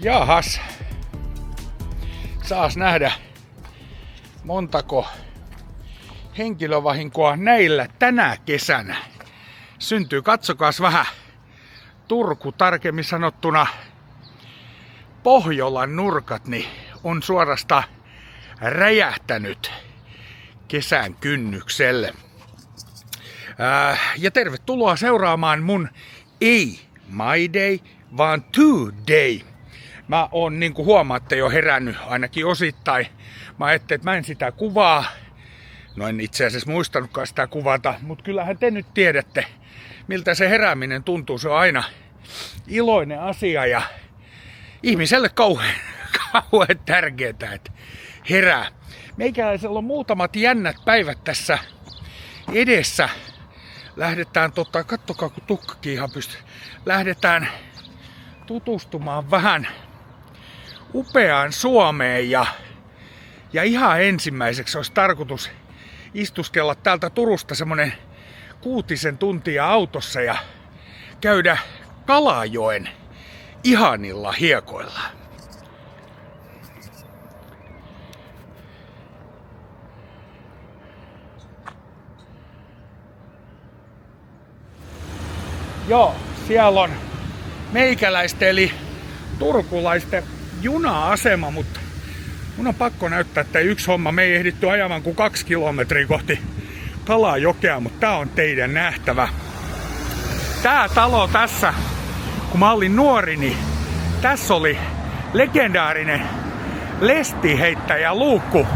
Jahas. Saas nähdä montako henkilövahinkoa näillä tänä kesänä syntyy. Katsokaas vähän Turku, tarkemmin sanottuna Pohjolan nurkat, niin on suorastaan räjähtänyt kesän kynnykselle. Ja tervetuloa seuraamaan mun ei My Day, vaan Today. Mä oon, niin kuin huomaatte, jo herännyt ainakin osittain. Mä ajattelin, että mä en sitä kuvaa. No en itse asiassa muistanutkaan sitä kuvata, mutta kyllähän te nyt tiedätte, miltä se herääminen tuntuu. Se on aina iloinen asia ja ihmiselle kauhean tärkeää, että herää. Meikäläisellä on muutamat jännät päivät tässä edessä. Lähdetään, kattokaa kun tukkakin ihan pystyy. Lähdetään tutustumaan vähän upeaan Suomeen ja ihan ensimmäiseksi olisi tarkoitus istuskella täältä Turusta semmonen 6 tuntia autossa ja käydä Kalajoen ihanilla hiekoilla. Joo, siellä on meikäläisten eli turkulaisten juna-asema, mutta mun on pakko näyttää, että yksi homma. Me ei ehditty ajamaan kuin 2 kilometriä kohti Kalajokea, mutta tää on teidän nähtävä. Tää talo tässä, kun mä olin nuori, niin tässä oli legendaarinen lestiheittäjä luukku.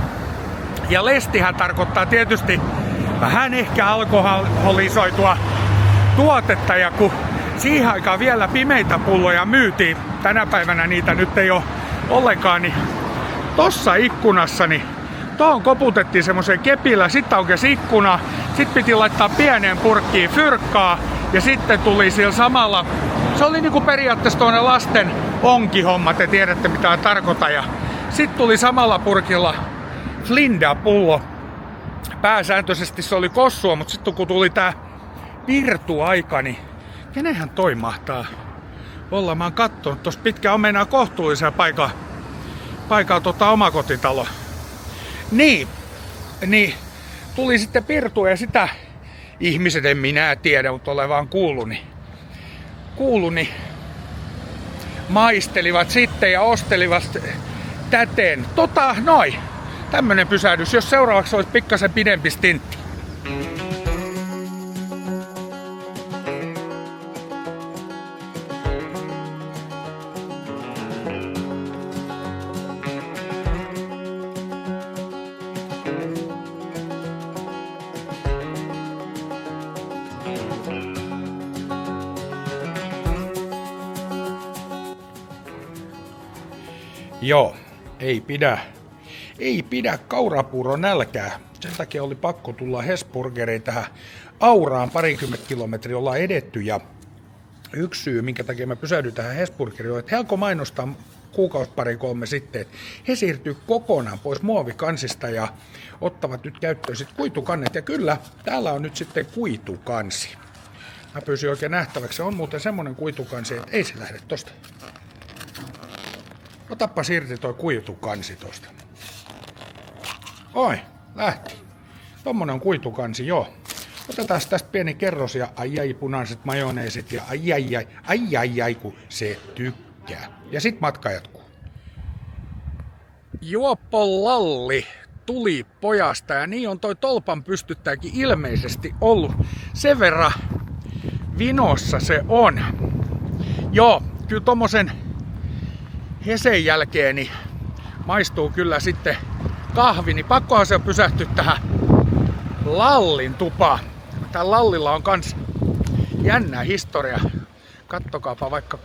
Ja lestihän tarkoittaa tietysti vähän ehkä alkoholisoitua tuotetta, ja kun siihen aikaan vielä pimeitä pulloja myytiin, tänä päivänä niitä nyt ei ole ollenkaan, niin tossa ikkunassa, niin tohon koputettiin semmoisen kepillä, sitten aukesi ikkuna, sitten piti laittaa pieneen purkkiin fyrkkaa, ja sitten tuli sillä samalla, se oli niinku periaatteessa tuonne lasten onkihomma, te tiedätte mitä tarkoitan, ja sitten tuli samalla purkilla Flinda-pullo. Pääsääntöisesti se oli kossua, mutta sitten kun tuli tää virtuaika, niin kenenhän toi mahtaa olla? Mä oon kattonut tossa pitkään, on meinaa kohtuullisia paikalla omakotitalo. Niin, tuli sitten pirtu ja sitä ihmiset, en minä tiedä, mutta olen vaan kuullut, niin maistelivat sitten ja ostelivat täten. Noin, tämmönen pysähdys, jos seuraavaksi olisi pikkasen pidempi stintti. Joo, ei pidä kaurapuuro nälkää. Sen takia oli pakko tulla Hesburgeriin tähän Auraan 20 kilometriä ollaan edetty. Ja yksi syy, minkä takia mä pysähdyin tähän Hesburgeriin, on, että Helko mainostaa kuukausi 2-3 sitten, että he siirtyy kokonaan pois muovikansista ja ottavat nyt käyttöön sit kuitukannet. Ja kyllä, täällä on nyt sitten kuitukansi. Mä pyysin oikein nähtäväksi. Se on muuten semmonen kuitukansi, että ei se lähde tosta. Otappa irti toi kuitukansi tosta. Oi, lähti. Tommonen on kuitukansi, joo. Otetaan tästä pieni kerros ja ai punaiset majoneesit ja ai kun se tykkää. Ja sit matka jatkuu. Juoppolalli tuli pojasta ja niin on toi tolpan pystyttäjäkin ilmeisesti ollut. Sen verran vinossa se on. Joo, kyllä tommosen hesen jälkeen niin maistuu kyllä sitten kahvi, niin pakkohan se on pysähtyä tähän Lallin tupaan. Täällä Lallilla on kans jännä historia. Kattokaapa vaikka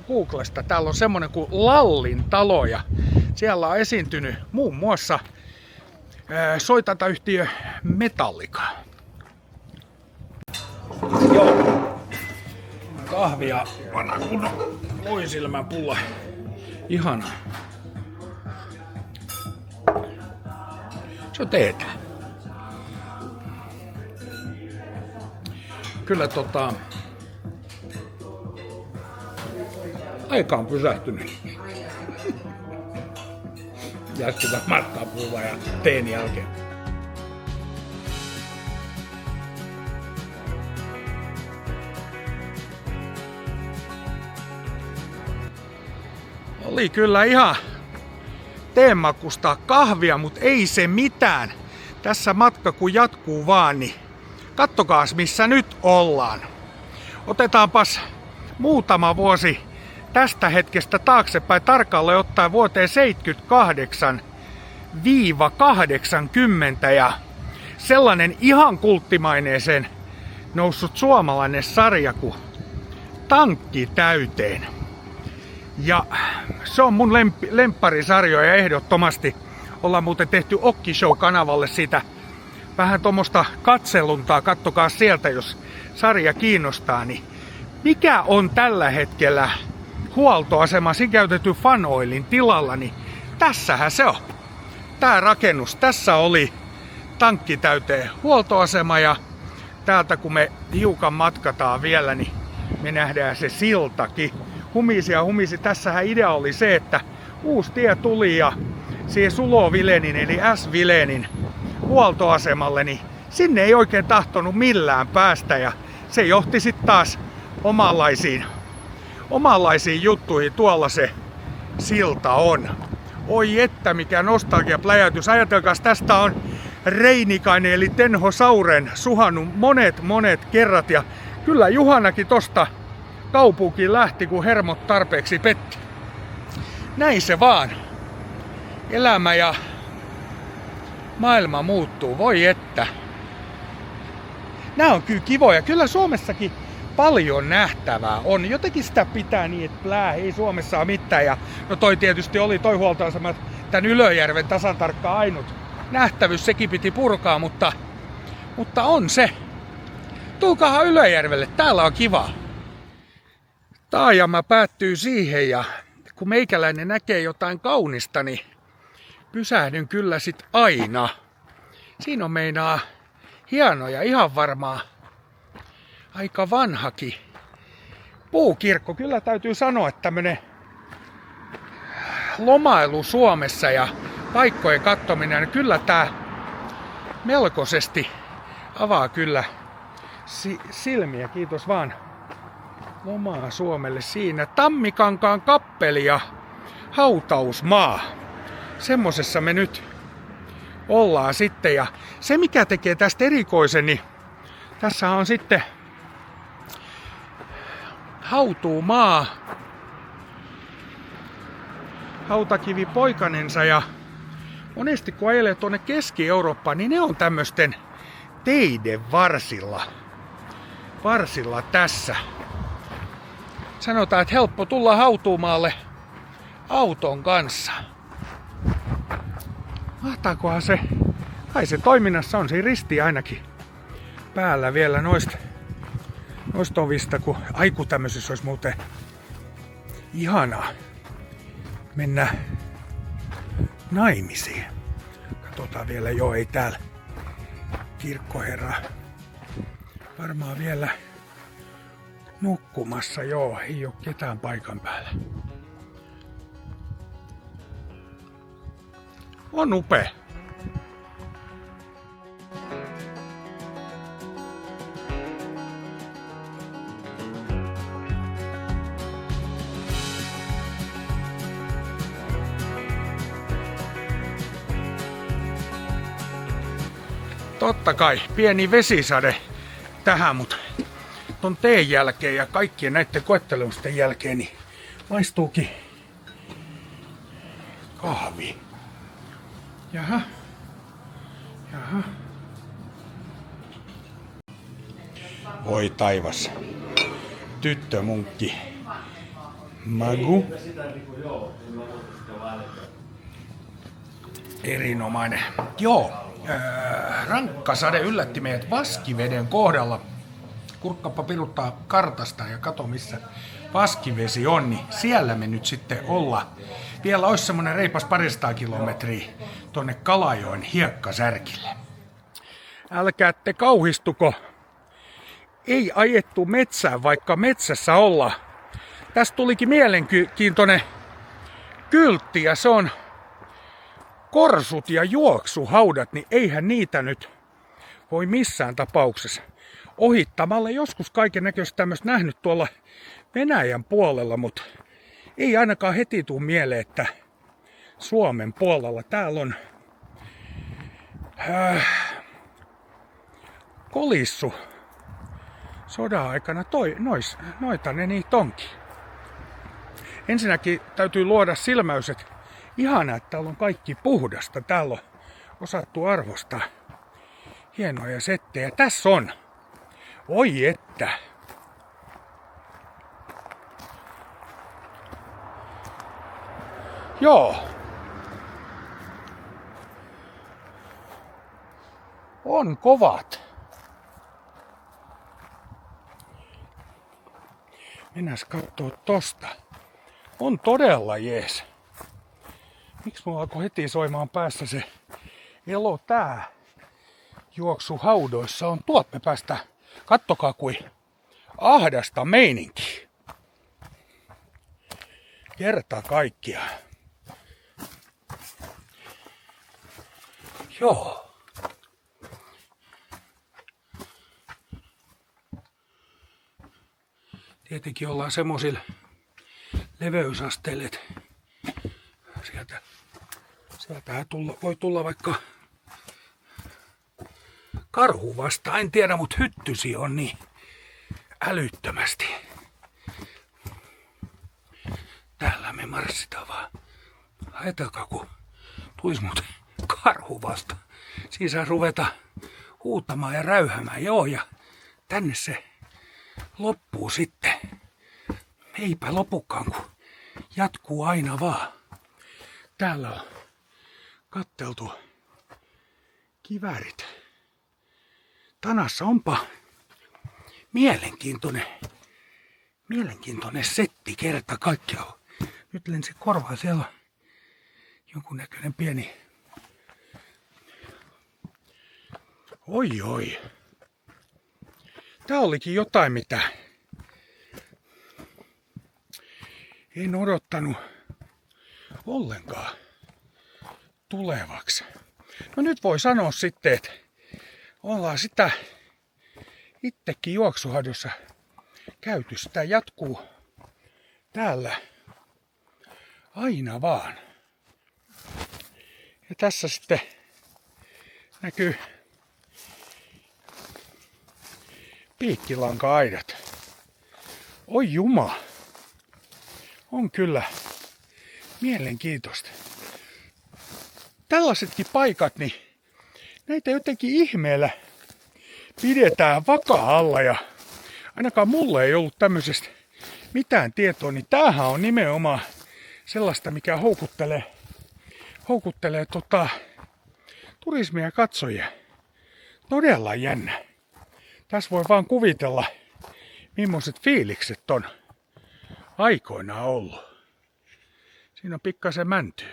Googlesta. Täällä on semmonen kuin Lallin talo ja siellä on esiintynyt muun muassa soitantayhtiö Metallica. Joo. Kahvia panna kunnon loisilmän pulla. Ihana. Se on teetä. Kyllä aika on pysähtynyt. Jatketaan matkaa puhuva ja teen jälkeen. Oli kyllä ihan teemakusta kahvia, mutta ei se mitään. Tässä matka kun jatkuu vaan, niin kattokaas missä nyt ollaan. Otetaanpas muutama vuosi tästä hetkestä taaksepäin tarkalleen ottaen vuoteen 78-80 ja sellainen ihan kulttimaineeseen noussut suomalainen sarja kuin Tankki täyteen. Ja se on mun lempparisarjoja ehdottomasti. Ollaan muuten tehty Okki Show-kanavalle siitä vähän tuommoista katseluntaa. Kattokaa sieltä, jos sarja kiinnostaa. Niin mikä on tällä hetkellä huoltoasemassa käytetty Fanoilin tilalla? Niin tässähän se on. Tää rakennus. Tässä oli Tankki täyteen huoltoasema ja täältä kun me hiukan matkataan vielä, niin me nähdään se siltakin. Humisi. Tässähän idea oli se, että uusi tie tuli ja siihen Sulo-Vilenin eli S-Vilenin huoltoasemalle, niin sinne ei oikein tahtonut millään päästä ja se johti sitten taas omanlaisiin juttuihin. Tuolla se silta on. Oi että mikä nostalgiapläjäytys. Ajatelkaas, tästä on Reinikainen eli Tenho Sauren suhannut monet kerrat ja kyllä Juhanakin tosta kaupunkiin lähti, kun hermot tarpeeksi petti. Näin se vaan. Elämä ja maailma muuttuu. Voi että. Nämä on kyllä kivoja. Kyllä Suomessakin paljon nähtävää on. Jotenkin sitä pitää niin, että ei Suomessa ole mitään. Ja no toi tietysti oli toi huoltoasema, tämän Ylöjärven tasan tarkkaan ainut nähtävyys. Sekin piti purkaa, mutta on se. Tulkaahan Ylöjärvelle. Täällä on kiva. Taajama päättyy siihen ja kun meikäläinen näkee jotain kaunista, niin pysähdyn kyllä sit aina. Siinä on meinaa hieno ja ihan varmaan aika vanhakin puukirkko. Kyllä täytyy sanoa, että tämmönen lomailu Suomessa ja paikkojen katsominen, niin kyllä tää melkoisesti avaa kyllä silmiä. Kiitos vaan. Lomaa Suomelle siinä. Tammikankaan kappeli ja hautausmaa. Semmosessa me nyt ollaan sitten. Ja se mikä tekee tästä erikoisen, niin tässä on sitten hautuumaa. Hautakivi poikanensa ja monesti kun ajelee tuonne Keski-Eurooppaan, niin ne on tämmöisten teiden varsilla tässä. Sanotaan, että helppo tulla hautuumaalle auton kanssa. Mahtaakohan se? Kai se toiminnassa on. Siinä risti ainakin päällä vielä noista ovista. Kun tämmöisessä olisi muuten ihanaa mennä naimisiin. Katsotaan vielä. Joo, ei täällä kirkkoherra varmaan vielä nukkumassa, joo, ei ole ketään paikan päällä. On upea. Totta kai, pieni vesisade tähän, mutta ton teen jälkeen ja kaikkien näiden koettelemusten jälkeen niin maistuukin kahvi. Jaha. Voi taivas. Tyttömunkki. Magu. Erinomainen. Joo. Rankka sade yllätti meidät Vaskiveden kohdalla. Kurkkappa piruttaa kartasta ja kato missä Vaskivesi on, niin siellä me nyt sitten ollaan. Vielä olisi semmonen reipas 200 kilometriä tonne Kalajoen hiekkasärkille. Älkäätte kauhistuko. Ei ajettu metsään, vaikka metsässä ollaan. Tästä tulikin mielenkiintoinen kyltti ja se on korsut ja juoksuhaudat, niin eihän niitä nyt voi missään tapauksessa ohittamalla. Joskus kaiken näköistä tämmöistä nähnyt tuolla Venäjän puolella, mutta ei ainakaan heti tule mieleen, että Suomen puolella. Täällä on kolissu sodan aikana noita ne niitä onkin. Ensinnäkin täytyy luoda silmäys, että ihanaa, että täällä on kaikki puhdasta. Täällä on osattu arvostaa hienoja settejä. Tässä on. Oi että. Joo. On kovat. Mennäs kattoo tosta. On todella jees. Miksi mulla alkoi heti soimaan päässä se elo tää juoksu haudoissa on? Tuot me päästä. Kattokaa kuin ahdasta meininki. Kerta kaikkia. Joo. Tietenkin ollaan semmosilla leveysasteilla, että sieltähän voi tulla vaikka karhu vastaan. En tiedä, mutta hyttysi on niin älyttömästi. Täällä me marssitaan vaan. Ajatelkaa, kun tulis mut karhu vasta. Siinä saa ruveta huutamaan ja räyhämään. Joo, ja tänne se loppuu sitten. Eipä lopukaan, kun jatkuu aina vaan. Täällä on katteltu kiväärit. Tanassa onpa mielenkiintoinen setti kerta kaikkiaan. Nyt lensi korvaan, siellä on jonkunnäköinen pieni. Oi. Tää olikin jotain, mitä en odottanut ollenkaan tulevaksi. No nyt voi sanoa sitten, että ollaan sitä itsekin juoksuhadossa käyty. Sitä jatkuu täällä aina vaan. Ja tässä sitten näkyy piikkilanka-aidat. Oi juma. On kyllä mielenkiintoista. Tällaisetkin paikat, niin näitä jotenkin ihmeellä pidetään vaka-alla ja ainakaan mulle ei ollut tämmöisestä mitään tietoa, niin tämähän on nimenomaan sellaista, mikä houkuttelee turismia ja katsojia. Todella jännä. Tässä voi vaan kuvitella, millaiset fiilikset on aikoinaan ollut. Siinä on pikkasen mäntyä.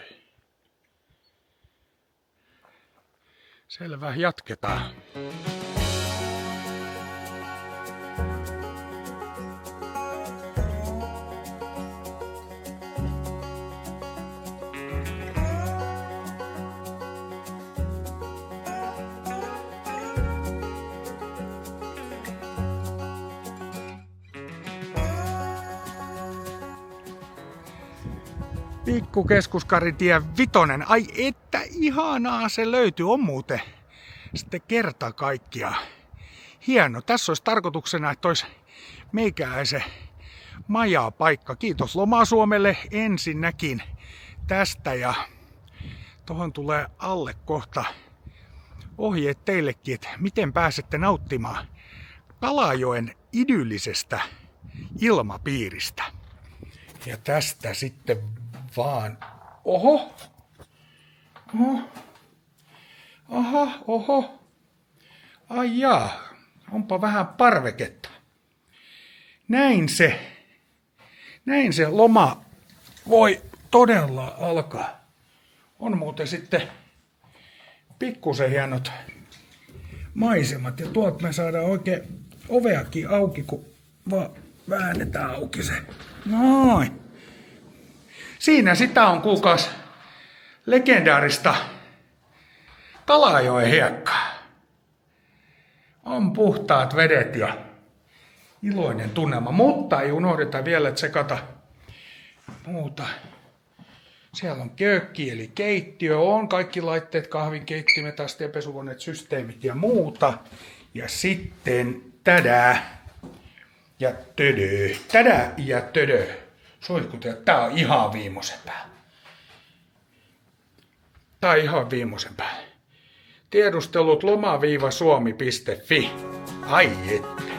Selvä, jatketaan. Pikkukeskuskaritie 5. Ai että ihanaa se löytyy. On muuten sitten kerta kaikkiaan hieno. Tässä olisi tarkoituksena, että olisi meikäläisen majapaikka. Kiitos Loma-Suomelle ensinnäkin tästä ja tohon tulee alle kohta ohjeet teillekin, että miten pääsette nauttimaan Kalajoen idyllisestä ilmapiiristä. Ja tästä sitten vaan. Oho. Ai jaa. Onpa vähän parveketta. Näin se loma voi todella alkaa. On muuten sitten pikkusen hienot maisemat. Ja tuolta me saadaan oikein oveakin auki, kun vaan väännetään auki se. Noin. Siinä sitä on kuulkaas legendaarista Kalajoen hiekkaa. On puhtaat vedet ja iloinen tunnelma, mutta ei unohdeta vielä tsekata muuta. Siellä on kökki eli keittiö, on kaikki laitteet, kahvinkeittimet, asteenpesukoneet, systeemit ja muuta. Ja sitten tädää ja tödö. Tädää ja tödö. Suihkutajat, tää on ihan viimeisen päällä. Tää on ihan viimeisen päällä. Tiedustelut loma-suomi.fi. Ai että.